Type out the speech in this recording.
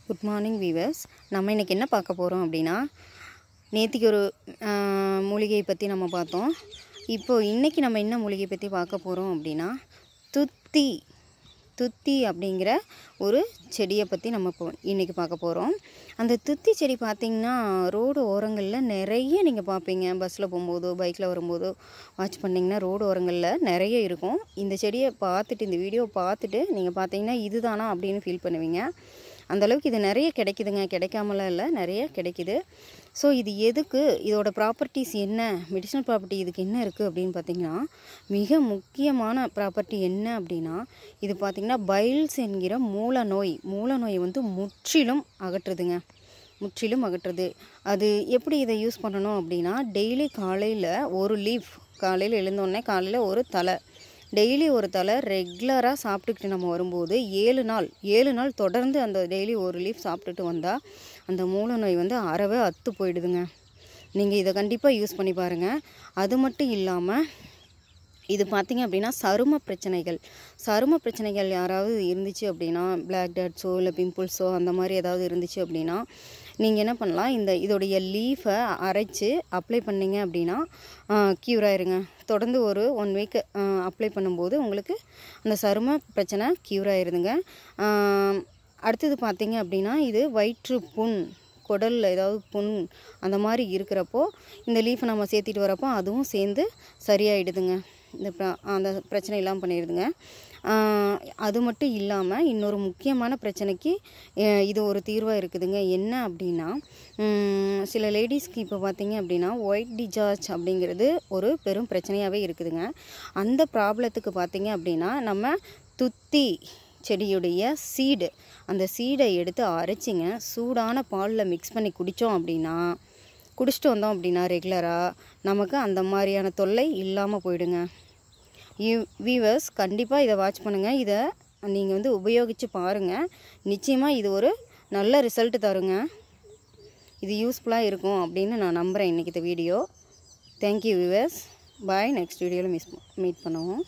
Good morning viewers. நம்ம இன்றைக்கி என்ன பார்க்க போகிறோம் அப்படின்னா, நேற்றுக்கு ஒரு மூலிகையை பற்றி நம்ம பார்த்தோம். இப்போது இன்றைக்கி நம்ம என்ன மூலிகை பற்றி பார்க்க போகிறோம் அப்படின்னா, துத்தி அப்படிங்கிற ஒரு செடியை பற்றி நம்ம இன்றைக்கி பார்க்க போகிறோம். அந்த துத்தி செடி பார்த்திங்கன்னா ரோடு ஓரங்களில் நிறைய நீங்கள் பார்ப்பீங்க. பஸ்ஸில் போகும்போதோ பைக்கில் வரும்போதோ வாட்ச் பண்ணிங்கன்னா ரோடு ஓரங்களில் நிறைய இருக்கும். இந்த செடியை பார்த்துட்டு, இந்த வீடியோ பார்த்துட்டு நீங்கள் பார்த்தீங்கன்னா இதுதானா அப்படின்னு ஃபீல் பண்ணுவீங்க. அந்தளவுக்கு இது நிறைய கிடைக்குதுங்க, கிடைக்காமலாம் இல்லை, நிறைய கிடைக்குது. ஸோ இது எதுக்கு, இதோட ப்ராப்பர்ட்டிஸ் என்ன, மெடிசனல் ப்ராப்பர்ட்டி இதுக்கு என்ன இருக்குது அப்படின்னு பார்த்திங்கன்னா, மிக முக்கியமான ப்ராப்பர்ட்டி என்ன அப்படின்னா, இது பார்த்திங்கன்னா பைல்ஸ் என்கிற மூல நோயை வந்து முற்றிலும் அகற்றுது. அது எப்படி இதை யூஸ் பண்ணணும் அப்படின்னா, டெய்லி காலையில் ஒரு லீஃப், காலையில் எழுந்தோடனே காலையில் ஒரு தலை, டெய்லி ஒரு தலை ரெகுலராக சாப்பிட்டுக்கிட்டு நம்ம வரும்போது 7 நாள் தொடர்ந்து அந்த டெய்லி ஒரு லீஃப் சாப்பிட்டுட்டு வந்தால் அந்த மூல நோய் வந்து அறவே அத்து போயிடுதுங்க. நீங்கள் இதை கண்டிப்பாக யூஸ் பண்ணி பாருங்கள். அது மட்டும் இல்லாமல் இது பார்த்திங்க அப்படின்னா சரும பிரச்சனைகள் யாராவது இருந்துச்சு அப்படின்னா, பிளாக் டாட்ஸோ இல்லை பிம்பிள்ஸோ அந்த மாதிரி ஏதாவது இருந்துச்சு அப்படின்னா, நீங்கள் என்ன பண்ணலாம், இதோடைய லீஃபை அரைச்சி அப்ளை பண்ணிங்க அப்படின்னா க்யூர் ஆயிருங்க. தொடர்ந்து ஒரு 1 வீக் அப்ளை பண்ணும்போது உங்களுக்கு அந்த சரும பிரச்சனை க்யூர் ஆயிருதுங்க. அடுத்தது பார்த்திங்க அப்படின்னா, இது வயிற்று புண், குடலில் ஏதாவது புண் அந்த மாதிரி இருக்கிறப்போ இந்த லீஃபை நம்ம சேர்த்திட்டு வரப்போ அதுவும் சேர்ந்து சரியாயிடுதுங்க. அந்த பிரச்சனை இல்லாமல் பண்ணிடுதுங்க. அது மட்டும் இல்லாமல் இன்னொரு முக்கியமான பிரச்சனைக்கு இது ஒரு தீர்வாக இருக்குதுங்க. என்ன அப்படின்னா, சில லேடிஸ்க்கு இப்போ பார்த்திங்க அப்படின்னா ஒயிட் டிசார்ஜ் அப்படிங்கிறது ஒரு பெரும் பிரச்சனையாகவே இருக்குதுங்க. அந்த ப்ராப்ளத்துக்கு பார்த்திங்க அப்படின்னா நம்ம துத்தி செடியுடைய அந்த சீடை எடுத்து அரைச்சிங்க சூடான பாலில் மிக்ஸ் பண்ணி குடிச்சிட்டு வந்தோம் அப்படின்னா ரெகுலராக நமக்கு அந்த மாதிரியான தொல்லை இல்லாமல் போயிடுங்க. வீவர்ஸ் கண்டிப்பாக இதை வாட்ச் பண்ணுங்கள். இதை நீங்கள் வந்து உபயோகித்து பாருங்கள். நிச்சயமாக இது ஒரு நல்ல ரிசல்ட் தருங்க. இது யூஸ்ஃபுல்லாக இருக்கும் அப்படின்னு நான் நம்புகிறேன் இன்றைக்கி இந்த video. Thank you viewers. Bye. Next வீடியோவில் மீட் பண்ணுவோம்.